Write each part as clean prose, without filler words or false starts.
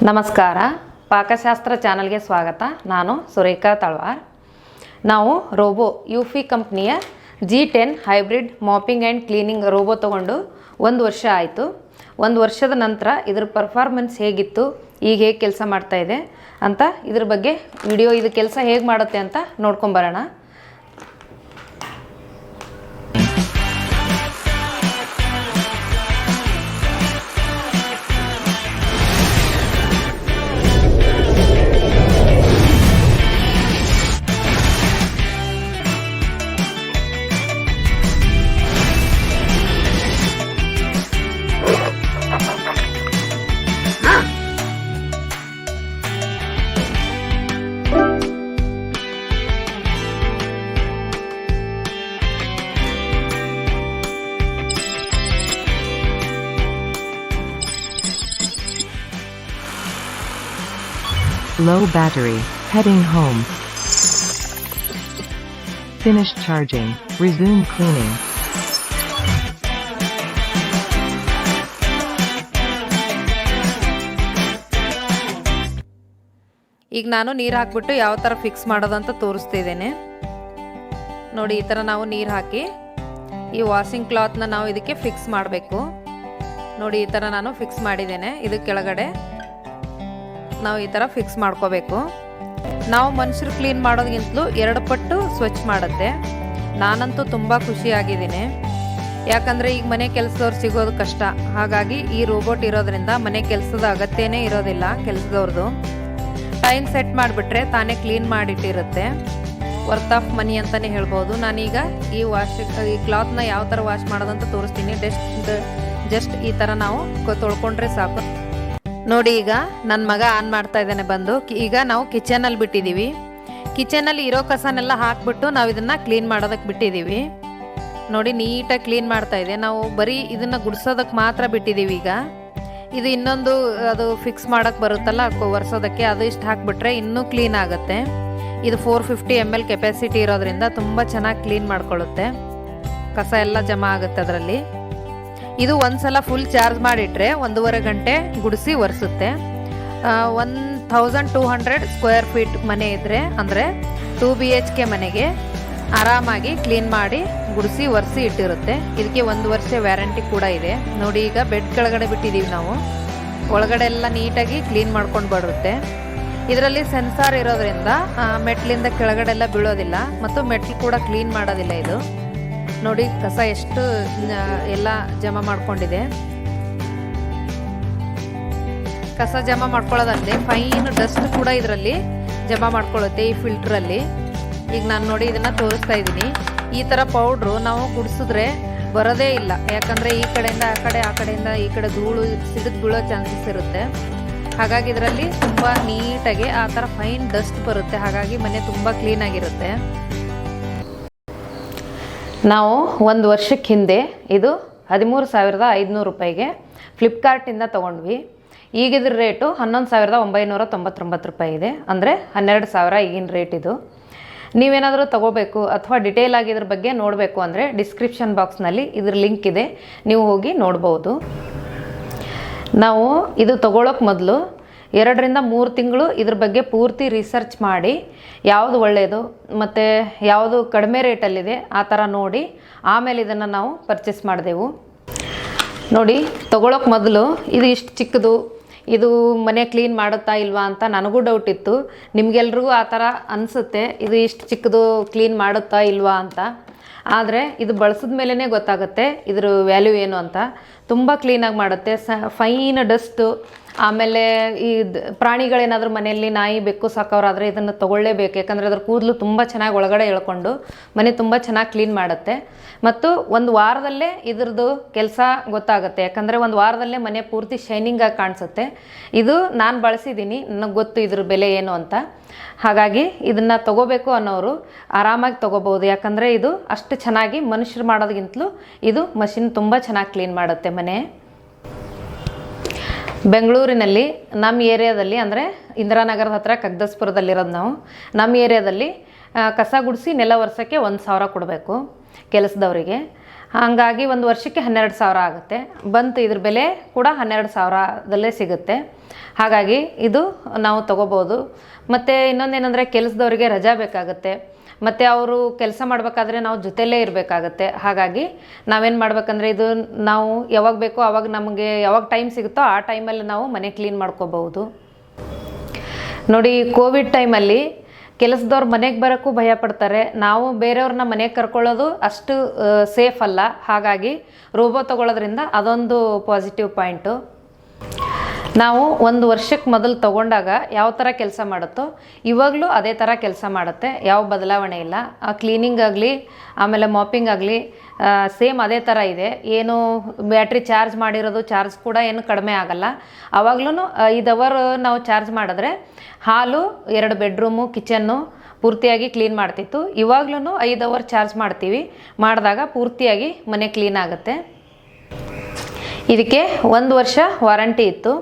ನಮಸ್ಕಾರ. ಪಾಕಶಾಸ್ತ್ರ ಚಾನಲ್ಗೆ ಸ್ವಾಗತ. ನಾನು ಸುರೇಖಾ ತಳವಾರ್. ನಾವು ರೋಬೋ ಯುಫಿ ಕಂಪ್ನಿಯ G10 hybrid mopping and cleaning robo ತೊಗೊಂಡು 1 ವರ್ಷ ಆಯಿತು. 1 ವರ್ಷದ ನಂತರ ಇದರ ಪರ್ಫಾರ್ಮೆನ್ಸ್ ಹೇಗಿತ್ತು, ಈಗ ಹೇಗೆ ಕೆಲಸ ಮಾಡ್ತಾಯಿದೆ ಅಂತ ಇದ್ರ ಬಗ್ಗೆ ವಿಡಿಯೋ, ಇದು ಕೆಲಸ ಹೇಗೆ ಮಾಡುತ್ತೆ ಅಂತ ನೋಡ್ಕೊಂಬರೋಣ. Low battery, heading home. Finished charging, resume cleaning. ಈಗ ನಾನು ನೀರು ಹಾಕ್ಬಿಟ್ಟು ಯಾವ ಥರ ಫಿಕ್ಸ್ ಮಾಡೋದಂತ ತೋರಿಸ್ತಿದ್ದೇನೆ ನೋಡಿ. ಈ ಥರ ನಾವು ನೀರು ಹಾಕಿ ಈ ವಾಷಿಂಗ್ ಕ್ಲಾತ್ನ ನಾವು ಇದಕ್ಕೆ ಫಿಕ್ಸ್ ಮಾಡಬೇಕು ನೋಡಿ. ಈ ಥರ ನಾನು ಫಿಕ್ಸ್ ಮಾಡಿದ್ದೇನೆ. ಇದು ಕೆಳಗಡೆ ನಾವು ಈ ಥರ ಫಿಕ್ಸ್ ಮಾಡ್ಕೋಬೇಕು. ನಾವು ಮನುಷ್ಯರು ಕ್ಲೀನ್ ಮಾಡೋದಕ್ಕಿಂತಲೂ 2 ಪಟ್ಟು ಸ್ವಚ್ಛ ಮಾಡುತ್ತೆ. ನಾನಂತೂ ತುಂಬ ಖುಷಿಯಾಗಿದ್ದೀನಿ, ಯಾಕಂದರೆ ಈಗ ಮನೆ ಕೆಲಸದವ್ರು ಸಿಗೋದು ಕಷ್ಟ. ಹಾಗಾಗಿ ಈ ರೋಬೋಟ್ ಇರೋದ್ರಿಂದ ಮನೆ ಕೆಲಸದ ಅಗತ್ಯನೇ ಇರೋದಿಲ್ಲ. ಕೆಲಸದವ್ರದ್ದು ಟೈಮ್ ಸೆಟ್ ಮಾಡಿಬಿಟ್ರೆ ತಾನೇ ಕ್ಲೀನ್ ಮಾಡಿಟ್ಟಿರುತ್ತೆ. ವರ್ತ್ ಆಫ್ ಮನಿ ಅಂತಲೇ ಹೇಳ್ಬೋದು. ನಾನೀಗ ಈ ಕ್ಲಾತ್ನ ಯಾವ ಥರ ವಾಶ್ ಮಾಡೋದಂತ ತೋರಿಸ್ತೀನಿ. ಜಸ್ಟ್ ಈ ಥರ ನಾವು ತೊಳ್ಕೊಂಡ್ರೆ ಸಾಕು ನೋಡಿ. ಈಗ ನನ್ನ ಮಗ ಆನ್ ಮಾಡ್ತಾ ಇದ್ದಾನೆ ಬಂದು. ಈಗ ನಾವು ಕಿಚನಲ್ಲಿ ಬಿಟ್ಟಿದ್ದೀವಿ. ಕಿಚನಲ್ಲಿ ಇರೋ ಕಸನೆಲ್ಲ ಹಾಕ್ಬಿಟ್ಟು ನಾವು ಇದನ್ನು ಕ್ಲೀನ್ ಮಾಡೋದಕ್ಕೆ ಬಿಟ್ಟಿದ್ದೀವಿ ನೋಡಿ. ನೀಟಾಗಿ ಕ್ಲೀನ್ ಮಾಡ್ತಾ ಇದೆ. ನಾವು ಬರೀ ಇದನ್ನು ಗುಡಿಸೋದಕ್ಕೆ ಮಾತ್ರ ಬಿಟ್ಟಿದ್ದೀವಿ. ಈಗ ಇದು ಇನ್ನೊಂದು ಅದು ಫಿಕ್ಸ್ ಮಾಡೋಕ್ಕೆ ಬರುತ್ತಲ್ಲ ಒರೆಸೋದಕ್ಕೆ, ಅದು ಇಷ್ಟು ಹಾಕಿಬಿಟ್ರೆ ಇನ್ನೂ ಕ್ಲೀನ್ ಆಗುತ್ತೆ. ಇದು 450 ml ಕೆಪಾಸಿಟಿ ಇರೋದ್ರಿಂದ ತುಂಬ ಚೆನ್ನಾಗಿ ಕ್ಲೀನ್ ಮಾಡ್ಕೊಳ್ಳುತ್ತೆ. ಕಸ ಎಲ್ಲ ಜಮಾ ಆಗುತ್ತೆ ಅದರಲ್ಲಿ. ಇದು ಒಂದ್ಸಲ ಫುಲ್ ಚಾರ್ಜ್ ಮಾಡಿಟ್ರೆ 1.5 ಗಂಟೆ ಗುಡಿಸಿ ಒರೆಸುತ್ತೆ. 1200 ಸ್ಕ್ವೇರ್ ಫೀಟ್ ಮನೆ ಇದ್ದರೆ, ಅಂದರೆ 2 BHK ಮನೆಗೆ ಆರಾಮಾಗಿ ಕ್ಲೀನ್ ಮಾಡಿ ಗುಡಿಸಿ ಒರೆಸಿ ಇಟ್ಟಿರುತ್ತೆ. ಇದಕ್ಕೆ 1 ವರ್ಷ ವ್ಯಾರಂಟಿ ಕೂಡ ಇದೆ ನೋಡಿ. ಈಗ ಬೆಡ್ ಕೆಳಗಡೆ ಬಿಟ್ಟಿದ್ದೀವಿ ನಾವು. ಒಳಗಡೆ ಎಲ್ಲ ನೀಟಾಗಿ ಕ್ಲೀನ್ ಮಾಡ್ಕೊಂಡು ಬರುತ್ತೆ. ಇದರಲ್ಲಿ ಸೆನ್ಸಾರ್ ಇರೋದ್ರಿಂದ ಮೆಟ್ಲಿಂದ ಕೆಳಗಡೆ ಎಲ್ಲ ಬೀಳೋದಿಲ್ಲ, ಮತ್ತು ಮೆಟ್ಲು ಕೂಡ ಕ್ಲೀನ್ ಮಾಡೋದಿಲ್ಲ ಇದು ನೋಡಿ. ಕಸ ಎಷ್ಟು ಎಲ್ಲ ಜಮಾ ಮಾಡ್ಕೊಂಡಿದೆ. ಕಸ ಜಮಾ ಮಾಡ್ಕೊಳ್ಳೋದಲ್ಲದೆ ಫೈನ್ ಡಸ್ಟ್ ಕೂಡ ಇದರಲ್ಲಿ ಜಮಾ ಮಾಡ್ಕೊಳ್ಳುತ್ತೆ ಈ ಫಿಲ್ಟ್ರಲ್ಲಿ. ಈಗ ನಾನು ನೋಡಿ ಇದನ್ನು ತೋರಿಸ್ತಾ ಇದ್ದೀನಿ. ಈ ಥರ ಪೌಡ್ರು ನಾವು ಗುಡಿಸಿದ್ರೆ ಬರೋದೇ ಇಲ್ಲ, ಯಾಕಂದರೆ ಈ ಕಡೆಯಿಂದ ಆ ಕಡೆ, ಆ ಕಡೆಯಿಂದ ಈ ಕಡೆ ಧೂಳು ಸಿಡಿದು ಬೀಳೋ ಚಾನ್ಸಸ್ ಇರುತ್ತೆ. ಹಾಗಾಗಿ ಇದರಲ್ಲಿ ತುಂಬ ನೀಟಾಗಿ ಆ ಥರ ಫೈನ್ ಡಸ್ಟ್ ಬರುತ್ತೆ. ಹಾಗಾಗಿ ಮನೆ ತುಂಬ ಕ್ಲೀನಾಗಿರುತ್ತೆ. ನಾವು 1 ವರ್ಷಕ್ಕೆ ಹಿಂದೆ ಇದು 13,500 ರೂಪಾಯಿಗೆ ಫ್ಲಿಪ್ಕಾರ್ಟಿಂದ ತೊಗೊಂಡ್ವಿ. ಈಗಿದ್ರ ರೇಟು 11,999 ರೂಪಾಯಿ ಇದೆ, ಅಂದರೆ 12,000 ಈಗಿನ ರೇಟ್ ಇದು. ನೀವೇನಾದರೂ ತೊಗೋಬೇಕು ಅಥವಾ ಡಿಟೇಲ್ ಆಗಿ ಇದ್ರ ಬಗ್ಗೆ ನೋಡಬೇಕು ಅಂದರೆ ಡಿಸ್ಕ್ರಿಪ್ಷನ್ ಬಾಕ್ಸ್ನಲ್ಲಿ ಇದ್ರ ಲಿಂಕ್ ಇದೆ, ನೀವು ಹೋಗಿ ನೋಡ್ಬೋದು. ನಾವು ಇದು ತೊಗೊಳೋಕೆ ಮೊದಲು 2 ರಿಂದ 3 ತಿಂಗಳು ಇದ್ರ ಬಗ್ಗೆ ಪೂರ್ತಿ ರಿಸರ್ಚ್ ಮಾಡಿ ಯಾವುದು ಒಳ್ಳೆಯದು ಮತ್ತು ಯಾವುದು ಕಡಿಮೆ ರೇಟಲ್ಲಿದೆ ಆ ಥರ ನೋಡಿ ಆಮೇಲೆ ಇದನ್ನು ನಾವು ಪರ್ಚೇಸ್ ಮಾಡಿದೆವು ನೋಡಿ. ತೊಗೊಳೋಕೆ ಮೊದಲು ಇದು ಇಷ್ಟು ಚಿಕ್ಕದು, ಇದು ಮನೆ ಕ್ಲೀನ್ ಮಾಡುತ್ತಾ ಇಲ್ವಾ ಅಂತ ನನಗೂ ಡೌಟ್ ಇತ್ತು. ನಿಮಗೆಲ್ರಿಗೂ ಆ ಥರ ಅನಿಸುತ್ತೆ, ಇದು ಇಷ್ಟು ಚಿಕ್ಕದು ಕ್ಲೀನ್ ಮಾಡುತ್ತಾ ಇಲ್ವಾ ಅಂತ. ಆದರೆ ಇದು ಬಳಸಿದ ಮೇಲೇ ಗೊತ್ತಾಗುತ್ತೆ ಇದ್ರ ವ್ಯಾಲ್ಯೂ ಏನು ಅಂತ. ತುಂಬ ಕ್ಲೀನಾಗಿ ಮಾಡುತ್ತೆ. ಫೈನ್ ಡಸ್ಟು, ಆಮೇಲೆ ಈ ಪ್ರಾಣಿಗಳೇನಾದರೂ ಮನೆಯಲ್ಲಿ ನಾಯಿ ಬೆಕ್ಕು ಸಾಕೋರಾದರೆ ಇದನ್ನು ತೊಗೊಳ್ಳೇಬೇಕು, ಯಾಕಂದರೆ ಅದ್ರ ಕೂದಲು ತುಂಬ ಚೆನ್ನಾಗಿ ಒಳಗಡೆ ಎಳ್ಕೊಂಡು ಮನೆ ತುಂಬ ಚೆನ್ನಾಗಿ ಕ್ಲೀನ್ ಮಾಡುತ್ತೆ. ಮತ್ತು 1 ವಾರದಲ್ಲೇ ಇದ್ರದ್ದು ಕೆಲಸ ಗೊತ್ತಾಗುತ್ತೆ, ಯಾಕಂದರೆ 1 ವಾರದಲ್ಲೇ ಮನೆ ಪೂರ್ತಿ ಶೈನಿಂಗಾಗಿ ಕಾಣಿಸುತ್ತೆ. ಇದು ನಾನು ಬಳಸಿದ್ದೀನಿ, ನನಗೆ ಗೊತ್ತು ಇದ್ರ ಬೆಲೆ ಏನು ಅಂತ. ಹಾಗಾಗಿ ಇದನ್ನು ತೊಗೋಬೇಕು ಅನ್ನೋರು ಆರಾಮಾಗಿ ತೊಗೋಬೋದು, ಯಾಕಂದರೆ ಇದು ಅಷ್ಟು ಚೆನ್ನಾಗಿ ಮನುಷ್ಯರು ಮಾಡೋದಕ್ಕಿಂತಲೂ ಇದು ಮಷಿನ್ ತುಂಬ ಚೆನ್ನಾಗಿ ಕ್ಲೀನ್ ಮಾಡುತ್ತೆ ಮನೆ. ಬೆಂಗಳೂರಿನಲ್ಲಿ ನಮ್ಮ ಏರಿಯಾದಲ್ಲಿ, ಅಂದರೆ ಇಂದಿರಾನಗರದ ಹತ್ರ ಕಗ್ದಸ್ಪುರದಲ್ಲಿರೋದು ನಾವು. ನಮ್ಮ ಏರಿಯಾದಲ್ಲಿ ಕಸ ಗುಡಿಸಿ ನೆಲ ಒರೆಸೋಕ್ಕೆ 1,000 ಕೊಡಬೇಕು ಕೆಲಸದವರಿಗೆ. ಹಾಗಾಗಿ ಒಂದು ವರ್ಷಕ್ಕೆ 12,000 ಆಗುತ್ತೆ. ಬಂತು, ಇದ್ರ ಬೆಲೆ ಕೂಡ 12,000ದಲ್ಲೇ ಸಿಗುತ್ತೆ. ಹಾಗಾಗಿ ಇದು ನಾವು ತೊಗೋಬೋದು. ಮತ್ತು ಇನ್ನೊಂದೇನೆಂದರೆ ಕೆಲಸದವರಿಗೆ ರಜಾ ಬೇಕಾಗುತ್ತೆ, ಮತ್ತು ಅವರು ಕೆಲಸ ಮಾಡಬೇಕಾದ್ರೆ ನಾವು ಜೊತೆಯಲ್ಲೇ ಇರಬೇಕಾಗತ್ತೆ. ಹಾಗಾಗಿ ನಾವೇನು ಮಾಡ್ಬೇಕಂದ್ರೆ ಇದು ನಾವು ಯಾವಾಗ ಬೇಕೋ ಆವಾಗ ನಮಗೆ ಯಾವಾಗ ಟೈಮ್ ಸಿಗುತ್ತೋ ಆ ಟೈಮಲ್ಲಿ ನಾವು ಮನೆ ಕ್ಲೀನ್ ಮಾಡ್ಕೋಬಹುದು. ನೋಡಿ, ಕೋವಿಡ್ ಟೈಮಲ್ಲಿ ಕೆಲಸದವ್ರು ಮನೆಗೆ ಬರೋಕ್ಕೂ ಭಯ ಪಡ್ತಾರೆ. ನಾವು ಬೇರೆಯವ್ರನ್ನ ಮನೆಗೆ ಕರ್ಕೊಳ್ಳೋದು ಅಷ್ಟು ಸೇಫ್ ಅಲ್ಲ. ಹಾಗಾಗಿ ರೋಬೋ ತೊಗೊಳ್ಳೋದ್ರಿಂದ ಅದೊಂದು ಪಾಸಿಟಿವ್ ಪಾಯಿಂಟು. ನಾವು ಒಂದು ವರ್ಷಕ್ಕೆ ಮೊದಲು ತೊಗೊಂಡಾಗ ಯಾವ ಥರ ಕೆಲಸ ಮಾಡುತ್ತೋ ಇವಾಗಲೂ ಅದೇ ಥರ ಕೆಲಸ ಮಾಡುತ್ತೆ, ಯಾವ ಬದಲಾವಣೆ ಇಲ್ಲ. ಕ್ಲೀನಿಂಗ್ ಆಗಲಿ ಆಮೇಲೆ ಮಾಪಿಂಗ್ ಆಗಲಿ ಸೇಮ್ ಅದೇ ಥರ ಇದೆ. ಏನು ಬ್ಯಾಟ್ರಿ ಚಾರ್ಜ್ ಮಾಡಿರೋದು ಚಾರ್ಜ್ ಕೂಡ ಏನು ಕಡಿಮೆ ಆಗಲ್ಲ. ಆವಾಗ್ಲೂ 5 ಅವರ್ ನಾವು ಚಾರ್ಜ್ ಮಾಡಿದ್ರೆ ಹಾಲು, 2 ಬೆಡ್ರೂಮು, ಕಿಚನ್ನು ಪೂರ್ತಿಯಾಗಿ ಕ್ಲೀನ್ ಮಾಡ್ತಿತ್ತು. ಇವಾಗ್ಲೂ 5 ಅವರ್ ಚಾರ್ಜ್ ಮಾಡ್ತೀವಿ, ಮಾಡಿದಾಗ ಪೂರ್ತಿಯಾಗಿ ಮನೆ ಕ್ಲೀನ್ ಆಗುತ್ತೆ. ಇದಕ್ಕೆ 1 ವರ್ಷ ವಾರಂಟಿ ಇತ್ತು.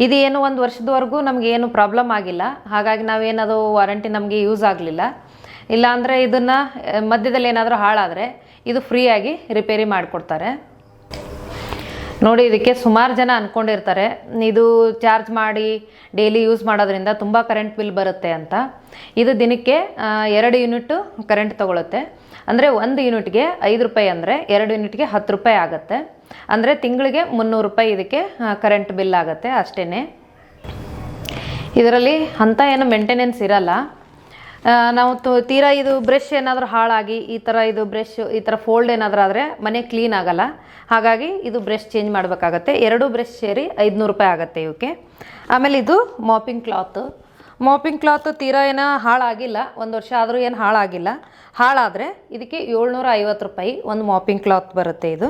ಇದು ಏನು 1 ವರ್ಷದವರೆಗೂ ನಮಗೇನು ಪ್ರಾಬ್ಲಮ್ ಆಗಿಲ್ಲ. ಹಾಗಾಗಿ ನಾವೇನದು ವಾರಂಟಿ ನಮಗೆ ಯೂಸ್ ಆಗಲಿಲ್ಲ. ಇಲ್ಲಾಂದರೆ ಇದನ್ನು ಮಧ್ಯದಲ್ಲಿ ಏನಾದರೂ ಹಾಳಾದರೆ ಇದು ಫ್ರೀಯಾಗಿ ರಿಪೇರಿ ಮಾಡಿಕೊಡ್ತಾರೆ. ನೋಡಿ, ಇದಕ್ಕೆ ಸುಮಾರು ಜನ ಅಂದ್ಕೊಂಡಿರ್ತಾರೆ ಇದು ಚಾರ್ಜ್ ಮಾಡಿ ಡೈಲಿ ಯೂಸ್ ಮಾಡೋದ್ರಿಂದ ತುಂಬ ಕರೆಂಟ್ ಬಿಲ್ ಬರುತ್ತೆ ಅಂತ. ಇದು ದಿನಕ್ಕೆ 2 ಯೂನಿಟ್ಟು ಕರೆಂಟ್ ತೊಗೊಳುತ್ತೆ. ಅಂದರೆ 1 ಯೂನಿಟ್ಗೆ 5 ರೂಪಾಯಿ, ಅಂದರೆ 2 ಯೂನಿಟ್ಗೆ 10 ರೂಪಾಯಿ ಆಗುತ್ತೆ. ಅಂದರೆ ತಿಂಗಳಿಗೆ 300 ರೂಪಾಯಿ ಇದಕ್ಕೆ ಕರೆಂಟ್ ಬಿಲ್ ಆಗುತ್ತೆ ಅಷ್ಟೇ. ಇದರಲ್ಲಿ ಅಂಥ ಏನು ಮೇಂಟೆನೆನ್ಸ್ ಇರಲ್ಲ. ನಾವು ತೀರಾ ಇದು ಬ್ರಷ್ ಏನಾದರೂ ಹಾಳಾಗಿ ಇದು ಬ್ರಷ್ ಈ ಥರ ಫೋಲ್ಡ್ ಏನಾದರೂ ಆದರೆ ಮನೆ ಕ್ಲೀನ್ ಆಗಲ್ಲ. ಹಾಗಾಗಿ ಇದು ಬ್ರಷ್ ಚೇಂಜ್ ಮಾಡಬೇಕಾಗತ್ತೆ. 2 ಬ್ರಷ್ ಸೇರಿ 500 ರೂಪಾಯಿ ಆಗುತ್ತೆ ಇವಕ್ಕೆ. ಆಮೇಲೆ ಇದು ಮಾಪಿಂಗ್ ಕ್ಲಾತು ತೀರಾ ಏನೋ ಹಾಳಾಗಿಲ್ಲ, 1 ವರ್ಷ ಆದರೂ ಏನು ಹಾಳಾಗಿಲ್ಲ. ಹಾಳಾದರೆ ಇದಕ್ಕೆ 750 ರೂಪಾಯಿ ಒಂದು ಮಾಪಿಂಗ್ ಕ್ಲಾತ್ ಬರುತ್ತೆ ಇದು.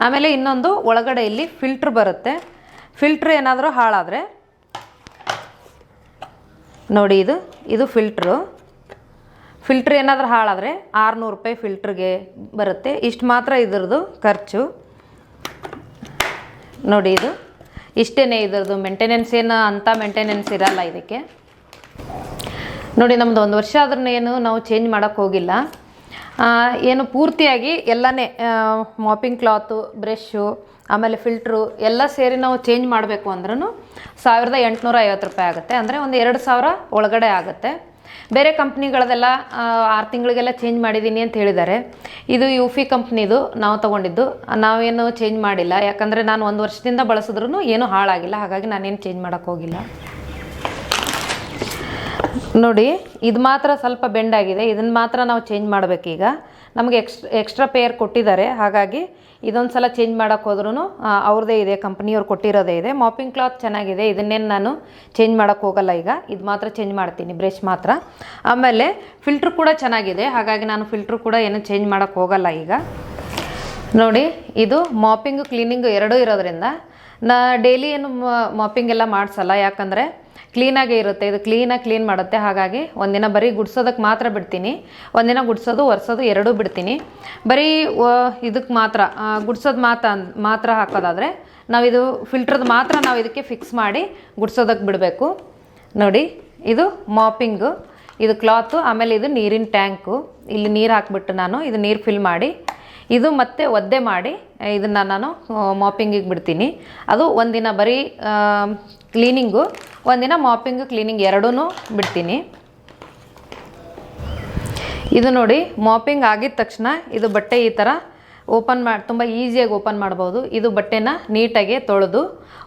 ಆಮೇಲೆ ಇನ್ನೊಂದು ಒಳಗಡೆ ಇಲ್ಲಿ ಫಿಲ್ಟ್ರ್ ಬರುತ್ತೆ. ಫಿಲ್ಟ್ರ್ ಏನಾದರೂ ಹಾಳಾದರೆ ನೋಡಿ, ಇದು ಫಿಲ್ಟ್ರ್ ಏನಾದರೂ ಹಾಳಾದರೆ 600 ರೂಪಾಯಿ ಫಿಲ್ಟ್ರಿಗೆ ಬರುತ್ತೆ. ಇಷ್ಟು ಮಾತ್ರ ಇದರದ್ದು ಖರ್ಚು. ನೋಡಿ, ಇಷ್ಟೇ ಇದರದ್ದು ಮೇಂಟೆನೆನ್ಸ್. ಏನು ಅಂಥ ಮೇಂಟೆನೆನ್ಸ್ ಇರಲ್ಲ ಇದಕ್ಕೆ. ನೋಡಿ, ನಮ್ಮದು 1 ವರ್ಷ ಆದ್ರೂ ಏನು ನಾವು ಚೇಂಜ್ ಮಾಡೋಕ್ಕೆ ಹೋಗಿಲ್ಲ. ಏನು ಪೂರ್ತಿಯಾಗಿ ಎಲ್ಲನೇ ಮಾಪಿಂಗ್ ಕ್ಲಾತು, ಬ್ರಷು, ಆಮೇಲೆ ಫಿಲ್ಟ್ರು ಎಲ್ಲ ಸೇರಿ ನಾವು ಚೇಂಜ್ ಮಾಡಬೇಕು ಅಂದ್ರೂ 1850 ರೂಪಾಯಿ ಆಗುತ್ತೆ. ಅಂದರೆ ಒಂದು 2000 ಒಳಗಡೆ ಆಗುತ್ತೆ. ಬೇರೆ ಕಂಪ್ನಿಗಳದೆಲ್ಲ 6 ತಿಂಗಳಿಗೆಲ್ಲ ಚೇಂಜ್ ಮಾಡಿದ್ದೀನಿ ಅಂತ ಹೇಳಿದ್ದಾರೆ. ಇದು ಯುಫಿ ಕಂಪ್ನಿದು ನಾವು ತೊಗೊಂಡಿದ್ದು. ನಾವೇನು ಚೇಂಜ್ ಮಾಡಿಲ್ಲ, ಯಾಕಂದರೆ ನಾನು 1 ವರ್ಷದಿಂದ ಬಳಸಿದ್ರೂ ಏನೂ ಹಾಳಾಗಿಲ್ಲ. ಹಾಗಾಗಿ ನಾನೇನು ಚೇಂಜ್ ಮಾಡೋಕ್ಕೆ ಹೋಗಿಲ್ಲ. ನೋಡಿ, ಇದು ಮಾತ್ರ ಸ್ವಲ್ಪ ಬೆಂಡಾಗಿದೆ. ಇದನ್ನು ಮಾತ್ರ ನಾವು ಚೇಂಜ್ ಮಾಡಬೇಕೀಗ. ನಮಗೆ ಎಕ್ಸ್ಟ್ರಾ ಪೇರ್ ಕೊಟ್ಟಿದ್ದಾರೆ. ಹಾಗಾಗಿ ಇದೊಂದು ಸಲ ಚೇಂಜ್ ಮಾಡೋಕ್ಕೆ ಹೋದ್ರೂ ಅವ್ರದ್ದೇ ಇದೆ, ಕಂಪ್ನಿಯವ್ರು ಕೊಟ್ಟಿರೋದೇ ಇದೆ. ಮಾಪಿಂಗ್ ಕ್ಲಾತ್ ಚೆನ್ನಾಗಿದೆ, ಇದನ್ನೇನು ನಾನು ಚೇಂಜ್ ಮಾಡೋಕ್ಕೆ ಹೋಗಲ್ಲ ಈಗ. ಇದು ಮಾತ್ರ ಚೇಂಜ್ ಮಾಡ್ತೀನಿ, ಬ್ರಷ್ ಮಾತ್ರ. ಆಮೇಲೆ ಫಿಲ್ಟ್ರ್ ಕೂಡ ಚೆನ್ನಾಗಿದೆ, ಹಾಗಾಗಿ ನಾನು ಫಿಲ್ಟ್ರ್ ಕೂಡ ಏನು ಚೇಂಜ್ ಮಾಡೋಕ್ಕೆ ಹೋಗಲ್ಲ ಈಗ. ನೋಡಿ, ಇದು ಮಾಪಿಂಗು ಕ್ಲೀನಿಂಗು ಎರಡೂ ಇರೋದ್ರಿಂದ ಡೈಲಿ ಏನು ಮಾಪಿಂಗ್ ಎಲ್ಲ ಮಾಡಿಸಲ್ಲ, ಯಾಕಂದರೆ ಕ್ಲೀನಾಗೇ ಇರುತ್ತೆ. ಇದು ಕ್ಲೀನ್ ಮಾಡುತ್ತೆ. ಹಾಗಾಗಿ ಒಂದಿನ ಬರೀ ಗುಡ್ಸೋದಕ್ಕೆ ಮಾತ್ರ ಬಿಡ್ತೀನಿ, ಒಂದಿನ ಗುಡ್ಸೋದು ಒರೆಸೋದು ಎರಡೂ ಬಿಡ್ತೀನಿ. ಬರೀ ಇದಕ್ಕೆ ಮಾತ್ರ ಗುಡ್ಸೋದು ಮಾತ್ರ ಹಾಕೋದಾದರೆ ನಾವಿದು ಫಿಲ್ಟ್ರದ್ದು ಮಾತ್ರ ನಾವು ಇದಕ್ಕೆ ಫಿಕ್ಸ್ ಮಾಡಿ ಗುಡ್ಸೋದಕ್ಕೆ ಬಿಡಬೇಕು. ನೋಡಿ, ಇದು ಮಾಪಿಂಗು, ಇದು ಕ್ಲಾತು. ಆಮೇಲೆ ಇದು ನೀರಿನ ಟ್ಯಾಂಕು. ಇಲ್ಲಿ ನೀರು ಹಾಕಿಬಿಟ್ಟು ನಾನು ಇದು ನೀರು ಫಿಲ್ ಮಾಡಿ ಇದು ಮತ್ತೆ ಒದ್ದೆ ಮಾಡಿ ಇದನ್ನು ನಾನು ಮಾಪಿಂಗಿಗೆ ಬಿಡ್ತೀನಿ. ಅದು ಒಂದಿನ ಬರೀ ಕ್ಲೀನಿಂಗು, ಒಂದಿನ ಮಾಪಿಂಗು ಕ್ಲೀನಿಂಗ್ ಎರಡೂ ಬಿಡ್ತೀನಿ. ಇದು ನೋಡಿ, ಮಾಪಿಂಗ್ ಆಗಿದ ತಕ್ಷಣ ಇದು ಬಟ್ಟೆ ಈ ಥರ ತುಂಬ ಈಸಿಯಾಗಿ ಓಪನ್ ಮಾಡ್ಬೋದು. ಇದು ಬಟ್ಟೆನ ನೀಟಾಗಿ ತೊಳೆದು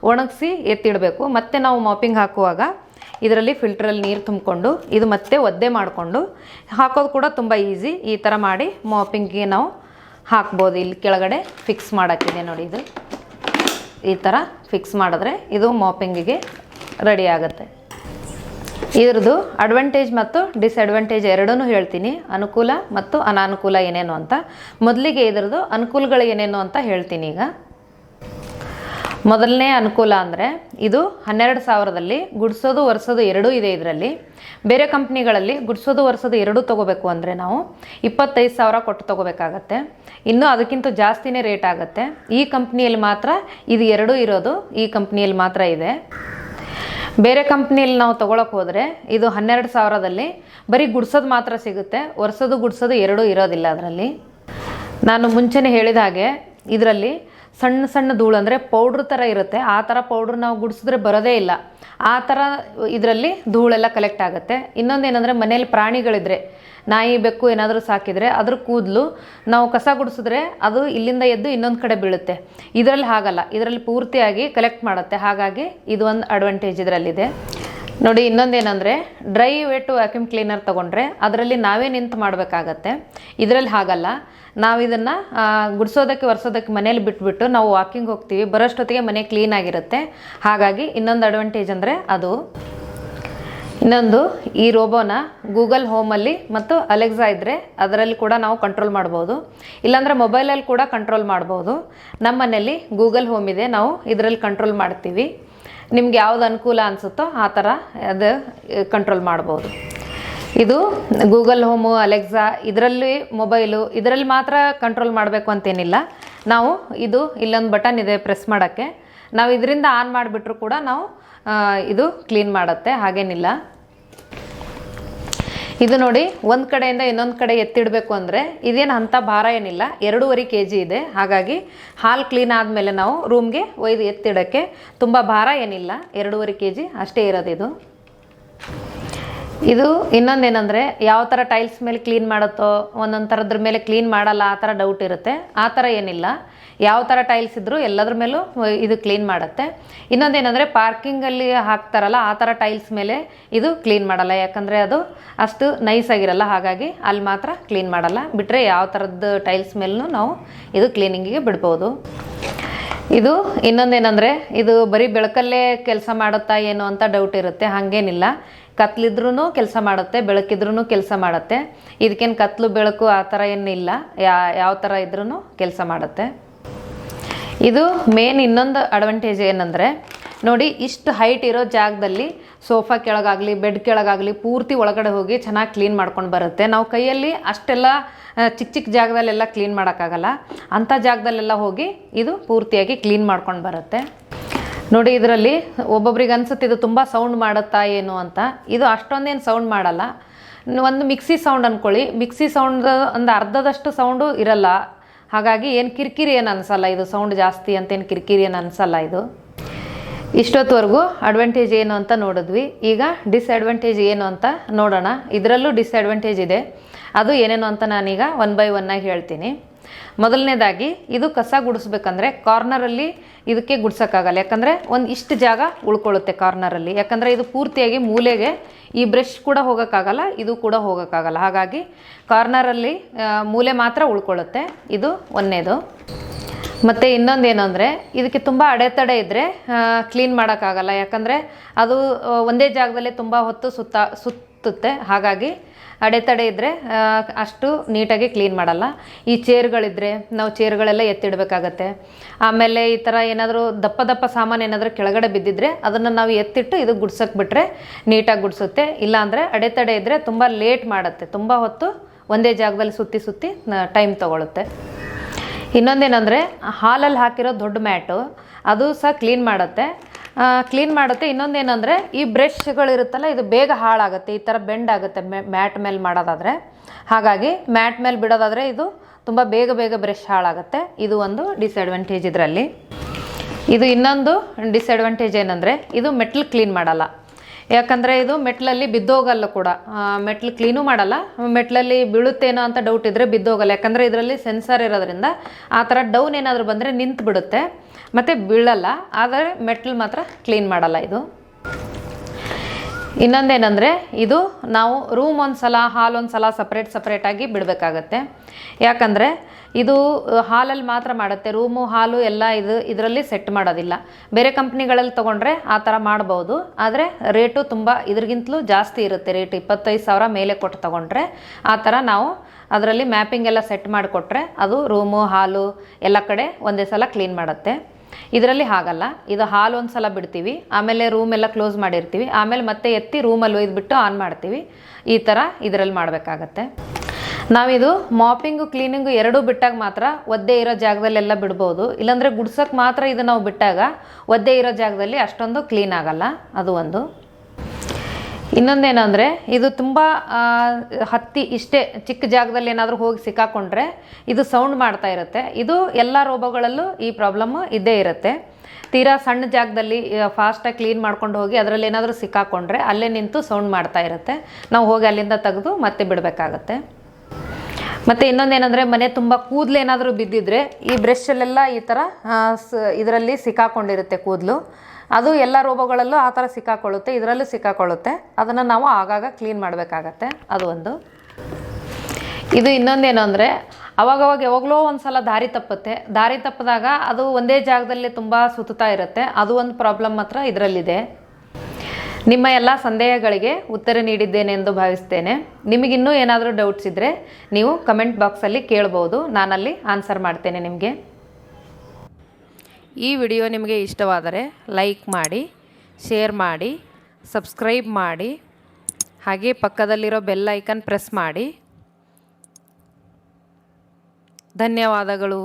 ಒಣಗಿಸಿ ಎತ್ತಿಡಬೇಕು. ಮತ್ತು ನಾವು ಮಾಪಿಂಗ್ ಹಾಕುವಾಗ ಇದರಲ್ಲಿ ಫಿಲ್ಟ್ರಲ್ಲಿ ನೀರು ತುಂಬಿಕೊಂಡು ಇದು ಮತ್ತೆ ಒದ್ದೆ ಮಾಡಿಕೊಂಡು ಹಾಕೋದು ಕೂಡ ತುಂಬ ಈಸಿ. ಈ ಥರ ಮಾಡಿ ಮಾಪಿಂಗಿಗೆ ನಾವು ಹಾಕ್ಬೋದು. ಇಲ್ಲಿ ಕೆಳಗಡೆ ಫಿಕ್ಸ್ ಮಾಡೋಕ್ಕಿದೆ ನೋಡಿ, ಇದು ಈ ಥರ ಫಿಕ್ಸ್ ಮಾಡಿದ್ರೆ ಇದು ಮಾಪಿಂಗಿಗೆ ರೆಡಿ ಆಗುತ್ತೆ. ಇದ್ರದ್ದು ಅಡ್ವಾಂಟೇಜ್ ಮತ್ತು ಡಿಸ್ಅಡ್ವಾಂಟೇಜ್ ಎರಡೂ ಹೇಳ್ತೀನಿ, ಅನುಕೂಲ ಮತ್ತು ಅನಾನುಕೂಲ ಏನೇನು ಅಂತ. ಮೊದಲಿಗೆ ಇದ್ರದ್ದು ಅನುಕೂಲಗಳು ಏನೇನು ಅಂತ ಹೇಳ್ತೀನಿ ಈಗ. ಮೊದಲನೇ ಅನುಕೂಲ ಅಂದರೆ ಇದು 12,000ದಲ್ಲಿ ಗುಡ್ಸೋದು ಒರೆಸೋದು ಎರಡೂ ಇದೆ ಇದರಲ್ಲಿ. ಬೇರೆ ಕಂಪ್ನಿಗಳಲ್ಲಿ ಗುಡ್ಸೋದು ಒರೆಸೋದು ಎರಡೂ ತೊಗೋಬೇಕು ಅಂದರೆ ನಾವು 25,000 ಕೊಟ್ಟು ತೊಗೋಬೇಕಾಗತ್ತೆ. ಇನ್ನೂ ಅದಕ್ಕಿಂತ ಜಾಸ್ತಿನೇ ರೇಟ್ ಆಗುತ್ತೆ. ಈ ಕಂಪ್ನಿಯಲ್ಲಿ ಮಾತ್ರ ಇದು ಎರಡೂ ಇರೋದು ಈ ಕಂಪ್ನಿಯಲ್ಲಿ ಮಾತ್ರ ಇದೆ. ಬೇರೆ ಕಂಪ್ನಿಯಲ್ಲಿ ನಾವು ತೊಗೊಳಕ್ಕೆ ಹೋದರೆ ಇದು 12,000ದಲ್ಲಿ ಬರೀ ಗುಡ್ಸೋದು ಮಾತ್ರ ಸಿಗುತ್ತೆ, ಒರೆಸೋದು ಗುಡ್ಸೋದು ಎರಡೂ ಇರೋದಿಲ್ಲ ಅದರಲ್ಲಿ. ನಾನು ಮುಂಚೆನೇ ಹೇಳಿದ ಹಾಗೆ ಇದರಲ್ಲಿ ಸಣ್ಣ ಸಣ್ಣ ಧೂಳು ಅಂದರೆ ಪೌಡ್ರ್ ಥರ ಇರುತ್ತೆ. ಆ ಥರ ಪೌಡ್ರ್ ನಾವು ಗುಡಿಸಿದ್ರೆ ಬರೋದೇ ಇಲ್ಲ. ಆ ಥರ ಇದರಲ್ಲಿ ಧೂಳೆಲ್ಲ ಕಲೆಕ್ಟ್ ಆಗುತ್ತೆ. ಇನ್ನೊಂದೇನೆಂದರೆ ಮನೇಲಿ ಪ್ರಾಣಿಗಳಿದ್ರೆ, ನಾಯಿ ಬೆಕ್ಕು ಏನಾದರೂ ಸಾಕಿದರೆ ಅದ್ರ ಕೂದಲು ನಾವು ಕಸ ಗುಡಿಸಿದ್ರೆ ಅದು ಇಲ್ಲಿಂದ ಎದ್ದು ಇನ್ನೊಂದು ಕಡೆ ಬೀಳುತ್ತೆ. ಇದರಲ್ಲಿ ಹಾಗಲ್ಲ, ಇದರಲ್ಲಿ ಪೂರ್ತಿಯಾಗಿ ಕಲೆಕ್ಟ್ ಮಾಡುತ್ತೆ. ಹಾಗಾಗಿ ಇದು ಒಂದು ಅಡ್ವಾಂಟೇಜ್ ಇದರಲ್ಲಿದೆ. ನೋಡಿ, ಇನ್ನೊಂದೇನೆಂದರೆ ಡ್ರೈ ವೆಟ್ ವ್ಯಾಕ್ಯೂಮ್ ಕ್ಲೀನರ್ ತೊಗೊಂಡ್ರೆ ಅದರಲ್ಲಿ ನಾವೇ ನಿಂತು ಮಾಡಬೇಕಾಗತ್ತೆ. ಇದರಲ್ಲಿ ಹಾಗಲ್ಲ, ನಾವು ಇದನ್ನು ಗುಡಿಸೋದಕ್ಕೆ ಒರೆಸೋದಕ್ಕೆ ಮನೇಲಿ ಬಿಟ್ಬಿಟ್ಟು ನಾವು ವಾಕಿಂಗ್ ಹೋಗ್ತೀವಿ, ಬರೋಷ್ಟೊತ್ತಿಗೆ ಮನೆ ಕ್ಲೀನಾಗಿರುತ್ತೆ. ಹಾಗಾಗಿ ಇನ್ನೊಂದು ಅಡ್ವಾಂಟೇಜ್ ಅಂದರೆ ಅದು. ಇನ್ನೊಂದು, ಈ ರೋಬೋನ ಗೂಗಲ್ ಹೋಮಲ್ಲಿ ಮತ್ತು ಅಲೆಕ್ಸಾ ಇದ್ದರೆ ಅದರಲ್ಲಿ ಕೂಡ ನಾವು ಕಂಟ್ರೋಲ್ ಮಾಡ್ಬೋದು. ಇಲ್ಲಾಂದರೆ ಮೊಬೈಲಲ್ಲಿ ಕೂಡ ಕಂಟ್ರೋಲ್ ಮಾಡ್ಬೋದು. ನಮ್ಮ ಮನೇಲಿ ಗೂಗಲ್ ಹೋಮ್ ಇದೆ, ನಾವು ಇದರಲ್ಲಿ ಕಂಟ್ರೋಲ್ ಮಾಡ್ತೀವಿ. ನಿಮ್ಗೆ ಯಾವ್ದು ಅನುಕೂಲ ಅನಿಸುತ್ತೋ ಆ ಥರ ಅದು ಕಂಟ್ರೋಲ್ ಮಾಡ್ಬೋದು. ಇದು ಗೂಗಲ್ ಹೋಮು, ಅಲೆಕ್ಸಾ ಇದರಲ್ಲಿ ಮೊಬೈಲು ಇದರಲ್ಲಿ ಮಾತ್ರ ಕಂಟ್ರೋಲ್ ಮಾಡಬೇಕು ಅಂತೇನಿಲ್ಲ. ನಾವು ಇದು ಇಲ್ಲೊಂದು ಬಟನ್ ಇದೆ ಪ್ರೆಸ್ ಮಾಡೋಕ್ಕೆ, ನಾವು ಇದರಿಂದ ಆನ್ ಮಾಡಿಬಿಟ್ರು ಕೂಡ ನಾವು ಇದು ಕ್ಲೀನ್ ಮಾಡುತ್ತೆ, ಹಾಗೇನಿಲ್ಲ. ಇದು ನೋಡಿ, ಒಂದು ಕಡೆಯಿಂದ ಇನ್ನೊಂದು ಕಡೆ ಎತ್ತಿಡಬೇಕು ಅಂದರೆ ಇದೇನು ಅಂಥ ಭಾರ ಏನಿಲ್ಲ, 2.5 kg ಇದೆ. ಹಾಗಾಗಿ ಹಾಲು ಕ್ಲೀನ್ ಆದಮೇಲೆ ನಾವು ರೂಮ್ಗೆ ಒಯ್ದು ಎತ್ತಿಡೋಕ್ಕೆ ತುಂಬ ಭಾರ ಏನಿಲ್ಲ, 2.5 kg ಅಷ್ಟೇ ಇರೋದು ಇದು. ಇನ್ನೊಂದೇನೆಂದರೆ ಯಾವ ಥರ ಟೈಲ್ಸ್ ಮೇಲೆ ಕ್ಲೀನ್ ಮಾಡುತ್ತೋ, ಒಂದೊಂದು ಥರದ್ರ ಮೇಲೆ ಕ್ಲೀನ್ ಮಾಡಲ್ಲ ಆ ಥರ ಡೌಟ್ ಇರುತ್ತೆ. ಆ ಥರ ಏನಿಲ್ಲ, ಯಾವ ಥರ ಟೈಲ್ಸ್ ಇದ್ದರೂ ಎಲ್ಲದ್ರ ಮೇಲೂ ಇದು ಕ್ಲೀನ್ ಮಾಡುತ್ತೆ. ಇನ್ನೊಂದೇನೆಂದರೆ ಪಾರ್ಕಿಂಗಲ್ಲಿ ಹಾಕ್ತಾರಲ್ಲ ಆ ಥರ ಟೈಲ್ಸ್ ಮೇಲೆ ಇದು ಕ್ಲೀನ್ ಮಾಡಲ್ಲ, ಯಾಕಂದರೆ ಅದು ಅಷ್ಟು ನೈಸಾಗಿರಲ್ಲ. ಹಾಗಾಗಿ ಅಲ್ಲಿ ಮಾತ್ರ ಕ್ಲೀನ್ ಮಾಡಲ್ಲ, ಬಿಟ್ಟರೆ ಯಾವ ಥರದ್ದು ಟೈಲ್ಸ್ ಮೇಲೂ ನಾವು ಇದು ಕ್ಲೀನಿಂಗಿಗೆ ಬಿಡ್ಬೋದು. ಇದು ಇನ್ನೊಂದೇನೆಂದರೆ ಇದು ಬರೀ ಬೆಳಕಲ್ಲೇ ಕೆಲಸ ಮಾಡುತ್ತಾ ಏನು ಅಂತ ಡೌಟ್ ಇರುತ್ತೆ. ಹಾಗೇನಿಲ್ಲ, ಕತ್ಲಿದ್ರೂ ಕೆಲಸ ಮಾಡುತ್ತೆ, ಬೆಳಕಿದ್ರೂ ಕೆಲಸ ಮಾಡುತ್ತೆ. ಇದಕ್ಕೇನು ಕತ್ಲು ಬೆಳಕು ಆ ಥರ ಏನಿಲ್ಲ, ಯಾವ ಥರ ಇದ್ರೂ ಕೆಲಸ ಮಾಡುತ್ತೆ. ಇದು ಮೇನ್ ಇನ್ನೊಂದು ಅಡ್ವಾಂಟೇಜ್ ಏನಂದರೆ ನೋಡಿ, ಇಷ್ಟು ಹೈಟ್ ಇರೋ ಜಾಗದಲ್ಲಿ ಸೋಫಾ ಕೆಳಗಾಗಲಿ ಬೆಡ್ ಕೆಳಗಾಗಲಿ ಪೂರ್ತಿ ಒಳಗಡೆ ಹೋಗಿ ಚೆನ್ನಾಗಿ ಕ್ಲೀನ್ ಮಾಡ್ಕೊಂಡು ಬರುತ್ತೆ. ನಾವು ಕೈಯಲ್ಲಿ ಅಷ್ಟೆಲ್ಲ ಚಿಕ್ಕ ಚಿಕ್ಕ ಜಾಗದಲ್ಲೆಲ್ಲ ಕ್ಲೀನ್ ಮಾಡೋಕ್ಕಾಗಲ್ಲ, ಅಂಥ ಜಾಗದಲ್ಲೆಲ್ಲ ಹೋಗಿ ಇದು ಪೂರ್ತಿಯಾಗಿ ಕ್ಲೀನ್ ಮಾಡ್ಕೊಂಡು ಬರುತ್ತೆ. ನೋಡಿ, ಇದರಲ್ಲಿ ಒಬ್ಬೊಬ್ರಿಗೆ ಅನ್ಸುತ್ತೆ ಇದು ತುಂಬ ಸೌಂಡ್ ಮಾಡುತ್ತಾ ಏನು ಅಂತ. ಇದು ಅಷ್ಟೊಂದೇನು ಸೌಂಡ್ ಮಾಡಲ್ಲ. ಒಂದು ಮಿಕ್ಸಿ ಸೌಂಡ್ ಅಂದ್ಕೊಳ್ಳಿ, ಮಿಕ್ಸಿ ಸೌಂಡ್ ಒಂದು ಅರ್ಧದಷ್ಟು ಸೌಂಡು ಇರಲ್ಲ. ಹಾಗಾಗಿ ಏನು ಕಿರಿಕಿರಿ ಏನು ಅನಿಸಲ್ಲ, ಇದು ಸೌಂಡ್ ಜಾಸ್ತಿ ಅಂತೇನು ಕಿರಿಕಿರಿ ಏನು ಅನಿಸಲ್ಲ. ಇದು ಇಷ್ಟೊತ್ತವರೆಗೂ ಅಡ್ವಾಂಟೇಜ್ ಏನು ಅಂತ ನೋಡಿದ್ವಿ. ಈಗ ಡಿಸ್ಅಡ್ವಾಂಟೇಜ್ ಏನು ಅಂತ ನೋಡೋಣ. ಇದರಲ್ಲೂ ಡಿಸ್ಅಡ್ವಾಂಟೇಜ್ ಇದೆ, ಅದು ಏನೇನು ಅಂತ ನಾನೀಗ 1 by 1 ಆಗಿ ಹೇಳ್ತೀನಿ. ಮೊದಲನೇದಾಗಿ, ಇದು ಕಸ ಗುಡಿಸ್ಬೇಕಂದ್ರೆ ಕಾರ್ನರಲ್ಲಿ ಇದಕ್ಕೆ ಗುಡ್ಸೋಕ್ಕಾಗಲ್ಲ, ಯಾಕಂದರೆ ಒಂದು ಇಷ್ಟು ಜಾಗ ಉಳ್ಕೊಳ್ಳುತ್ತೆ ಕಾರ್ನರಲ್ಲಿ. ಯಾಕಂದರೆ ಇದು ಪೂರ್ತಿಯಾಗಿ ಮೂಲೆಗೆ ಈ ಬ್ರಷ್ ಕೂಡ ಹೋಗೋಕ್ಕಾಗಲ್ಲ, ಇದು ಕೂಡ ಹೋಗೋಕ್ಕಾಗಲ್ಲ. ಹಾಗಾಗಿ ಕಾರ್ನರಲ್ಲಿ ಮೂಲೆ ಮಾತ್ರ ಉಳ್ಕೊಳ್ಳುತ್ತೆ. ಇದು ಒಂದನೇದು. ಮತ್ತು ಇನ್ನೊಂದೇನು ಅಂದರೆ ಇದಕ್ಕೆ ತುಂಬ ಅಡೆತಡೆ ಇದ್ದರೆ ಕ್ಲೀನ್ ಮಾಡೋಕ್ಕಾಗಲ್ಲ, ಯಾಕಂದರೆ ಅದು ಒಂದೇ ಜಾಗದಲ್ಲೇ ತುಂಬ ಹೊತ್ತು ಸುತ್ತುತ್ತೆ. ಹಾಗಾಗಿ ಅಡೆತಡೆ ಇದ್ದರೆ ಅಷ್ಟು ನೀಟಾಗಿ ಕ್ಲೀನ್ ಮಾಡಲ್ಲ. ಈ ಚೇರ್ಗಳಿದ್ದರೆ ನಾವು ಚೇರ್ಗಳೆಲ್ಲ ಎತ್ತಿಡಬೇಕಾಗತ್ತೆ. ಆಮೇಲೆ ಈ ಥರ ಏನಾದರೂ ದಪ್ಪ ದಪ್ಪ ಸಾಮಾನು ಏನಾದರೂ ಕೆಳಗಡೆ ಬಿದ್ದಿದ್ರೆ ಅದನ್ನು ನಾವು ಎತ್ತಿಟ್ಟು ಇದು ಗುಡ್ಸೋಕ್ಕೆ ಬಿಟ್ಟರೆ ನೀಟಾಗಿ ಗುಡಿಸುತ್ತೆ. ಇಲ್ಲಾಂದರೆ ಅಡೆತಡೆ ಇದ್ದರೆ ತುಂಬ ಲೇಟ್ ಮಾಡುತ್ತೆ, ತುಂಬ ಹೊತ್ತು ಒಂದೇ ಜಾಗದಲ್ಲಿ ಸುತ್ತಿ ಟೈಮ್ ತೊಗೊಳುತ್ತೆ. ಇನ್ನೊಂದೇನೆಂದರೆ ಹಾಲಲ್ಲಿ ಹಾಕಿರೋ ದೊಡ್ಡ ಮ್ಯಾಟು ಅದು ಸಹ ಕ್ಲೀನ್ ಮಾಡುತ್ತೆ. ಇನ್ನೊಂದೇನೆಂದರೆ ಈ ಬ್ರಷ್ಗಳಿರುತ್ತಲ್ಲ ಇದು ಬೇಗ ಹಾಳಾಗುತ್ತೆ, ಈ ಥರ ಬೆಂಡ್ ಆಗುತ್ತೆ ಮ್ಯಾಟ್ ಮೇಲೆ ಮಾಡೋದಾದರೆ. ಹಾಗಾಗಿ ಮ್ಯಾಟ್ ಮೇಲೆ ಬಿಡೋದಾದರೆ ಇದು ತುಂಬ ಬೇಗ ಬ್ರಷ್ ಹಾಳಾಗುತ್ತೆ. ಇದು ಒಂದು ಡಿಸ್ಅಡ್ವಾಂಟೇಜ್ ಇದರಲ್ಲಿ. ಇದು ಇನ್ನೊಂದು ಡಿಸ್ಅಡ್ವಾಂಟೇಜ್ ಏನಂದರೆ ಇದು ಮೆಟ್ಲು ಕ್ಲೀನ್ ಮಾಡಲ್ಲ, ಯಾಕಂದರೆ ಇದು ಮೆಟ್ಲಲ್ಲಿ ಬಿದ್ದೋಗಲ್ಲ ಕೂಡ. ಮೆಟ್ಲು ಕ್ಲೀನೂ ಮಾಡಲ್ಲ, ಮೆಟ್ಲಲ್ಲಿ ಬೀಳುತ್ತೇನೋ ಅಂತ ಡೌಟ್ ಇದ್ದರೆ ಬಿದ್ದೋಗಲ್ಲ. ಯಾಕಂದರೆ ಇದರಲ್ಲಿ ಸೆನ್ಸರ್ ಇರೋದ್ರಿಂದ ಆ ಥರ ಡೌನ್ ಏನಾದರೂ ಬಂದರೆ ನಿಂತು ಬಿಡುತ್ತೆ, ಮತ್ತು ಬೀಳಲ್ಲ. ಆದರೆ ಮೆಟ್ಲು ಮಾತ್ರ ಕ್ಲೀನ್ ಮಾಡಲ್ಲ ಇದು. ಇನ್ನೊಂದೇನೆಂದರೆ ಇದು ನಾವು ರೂಮ್ ಒಂದು ಸಲ ಹಾಲ್ ಒಂದು ಸಲ ಸಪ್ರೇಟಾಗಿ ಬಿಡಬೇಕಾಗತ್ತೆ. ಯಾಕಂದರೆ ಇದು ಹಾಲಲ್ಲಿ ಮಾತ್ರ ಮಾಡುತ್ತೆ, ರೂಮು ಹಾಲು ಎಲ್ಲ ಇದರಲ್ಲಿ ಸೆಟ್ ಮಾಡೋದಿಲ್ಲ. ಬೇರೆ ಕಂಪ್ನಿಗಳಲ್ಲಿ ತೊಗೊಂಡ್ರೆ ಆ ಥರ ಮಾಡ್ಬೋದು, ಆದರೆ ರೇಟು ತುಂಬ ಇದ್ರಿಗಿಂತಲೂ ಜಾಸ್ತಿ ಇರುತ್ತೆ. ರೇಟ್ 25,000 ಮೇಲೆ ಕೊಟ್ಟು ತೊಗೊಂಡ್ರೆ ಆ ಥರ ನಾವು ಅದರಲ್ಲಿ ಮ್ಯಾಪಿಂಗ್ ಎಲ್ಲ ಸೆಟ್ ಮಾಡಿಕೊಟ್ರೆ ಅದು ರೂಮು ಹಾಲು ಎಲ್ಲ ಕಡೆ ಒಂದೇ ಸಲ ಕ್ಲೀನ್ ಮಾಡುತ್ತೆ. ಇದರಲ್ಲಿ ಹಾಗಲ್ಲ, ಇದು ಹಾಲು ಒಂದು ಸಲ ಬಿಡ್ತೀವಿ, ಆಮೇಲೆ ರೂಮೆಲ್ಲ ಕ್ಲೋಸ್ ಮಾಡಿರ್ತೀವಿ, ಆಮೇಲೆ ಮತ್ತೆ ಎತ್ತಿ ರೂಮಲ್ಲಿ ಒಯ್ದುಬಿಟ್ಟು ಆನ್ ಮಾಡ್ತೀವಿ. ಈ ಥರ ಇದರಲ್ಲಿ ಮಾಡಬೇಕಾಗತ್ತೆ. ನಾವಿದು ಮಾಪಿಂಗು ಕ್ಲೀನಿಂಗು ಎರಡೂ ಬಿಟ್ಟಾಗ ಮಾತ್ರ ಒದ್ದೆ ಇರೋ ಜಾಗದಲ್ಲೆಲ್ಲ ಬಿಡ್ಬೋದು. ಇಲ್ಲಾಂದರೆ ಗುಡ್ಸೋಕ್ಕೆ ಮಾತ್ರ ಇದು ನಾವು ಬಿಟ್ಟಾಗ ಒದ್ದೆ ಇರೋ ಜಾಗದಲ್ಲಿ ಅಷ್ಟೊಂದು ಕ್ಲೀನ್ ಆಗಲ್ಲ. ಅದು ಒಂದು. ಇನ್ನೊಂದೇನೆಂದರೆ ಇದು ತುಂಬ ಹತ್ತಿ ಇಷ್ಟೇ ಚಿಕ್ಕ ಜಾಗದಲ್ಲಿ ಏನಾದರೂ ಹೋಗಿ ಸಿಕ್ಕಾಕೊಂಡ್ರೆ ಇದು ಸೌಂಡ್ ಮಾಡ್ತಾ ಇರುತ್ತೆ. ಇದು ಎಲ್ಲ ರೋಬೋಗಳಲ್ಲೂ ಈ ಪ್ರಾಬ್ಲಮ್ಮು ಇದ್ದೇ ಇರುತ್ತೆ. ತೀರಾ ಸಣ್ಣ ಜಾಗದಲ್ಲಿ ಫಾಸ್ಟಾಗಿ ಕ್ಲೀನ್ ಮಾಡ್ಕೊಂಡು ಹೋಗಿ ಅದರಲ್ಲಿ ಏನಾದರೂ ಸಿಕ್ಕಾಕೊಂಡ್ರೆ ಅಲ್ಲೇ ನಿಂತು ಸೌಂಡ್ ಮಾಡ್ತಾ ಇರುತ್ತೆ. ನಾವು ಹೋಗಿ ಅಲ್ಲಿಂದ ತೆಗೆದು ಮತ್ತೆ ಬಿಡಬೇಕಾಗತ್ತೆ. ಮತ್ತು ಇನ್ನೊಂದೇನೆಂದರೆ ಮನೆ ತುಂಬ ಕೂದಲೇನಾದರೂ ಬಿದ್ದಿದ್ರೆ ಈ ಬ್ರಷಲ್ಲೆಲ್ಲ ಈ ಥರ ಇದರಲ್ಲಿ ಸಿಕ್ಕಾಕೊಂಡಿರುತ್ತೆ ಕೂದಲು. ಅದು ಎಲ್ಲ ರೋಬೋಗಳಲ್ಲೂ ಆ ಥರ ಸಿಕ್ಕಾಕೊಳ್ಳುತ್ತೆ, ಇದರಲ್ಲೂ ಸಿಕ್ಕಾಕೊಳ್ಳುತ್ತೆ. ಅದನ್ನು ನಾವು ಆಗಾಗ ಕ್ಲೀನ್ ಮಾಡಬೇಕಾಗತ್ತೆ. ಅದು ಒಂದು. ಇದು ಇನ್ನೊಂದೇನು ಅಂದರೆ ಅವಾಗವಾಗ ಯಾವಾಗಲೋ ಒಂದು ಸಲ ದಾರಿ ತಪ್ಪುತ್ತೆ. ದಾರಿ ತಪ್ಪಿದಾಗ ಅದು ಒಂದೇ ಜಾಗದಲ್ಲಿ ತುಂಬ ಸುತ್ತಾ ಇರುತ್ತೆ. ಅದು ಒಂದು ಪ್ರಾಬ್ಲಮ್ ಮಾತ್ರ ಇದರಲ್ಲಿದೆ. ನಿಮ್ಮ ಎಲ್ಲ ಸಂದೇಹಗಳಿಗೆ ಉತ್ತರ ನೀಡಿದ್ದೇನೆ ಎಂದು ಭಾವಿಸ್ತೇನೆ. ನಿಮಗಿನ್ನೂ ಏನಾದರೂ ಡೌಟ್ಸ್ ಇದ್ದರೆ ನೀವು ಕಮೆಂಟ್ ಬಾಕ್ಸಲ್ಲಿ ಕೇಳ್ಬೋದು, ನಾನಲ್ಲಿ ಆನ್ಸರ್ ಮಾಡ್ತೇನೆ ನಿಮಗೆ. ಈ ವಿಡಿಯೋ ನಿಮಗೆ ಇಷ್ಟವಾದರೆ ಲೈಕ್ ಮಾಡಿ, ಶೇರ್ ಮಾಡಿ, ಸಬ್ಸ್ಕ್ರೈಬ್ ಮಾಡಿ, ಹಾಗೆ ಪಕ್ಕದಲ್ಲಿರೋ ಬೆಲ್ ಐಕನ್ ಪ್ರೆಸ್ ಮಾಡಿ. ಧನ್ಯವಾದಗಳು.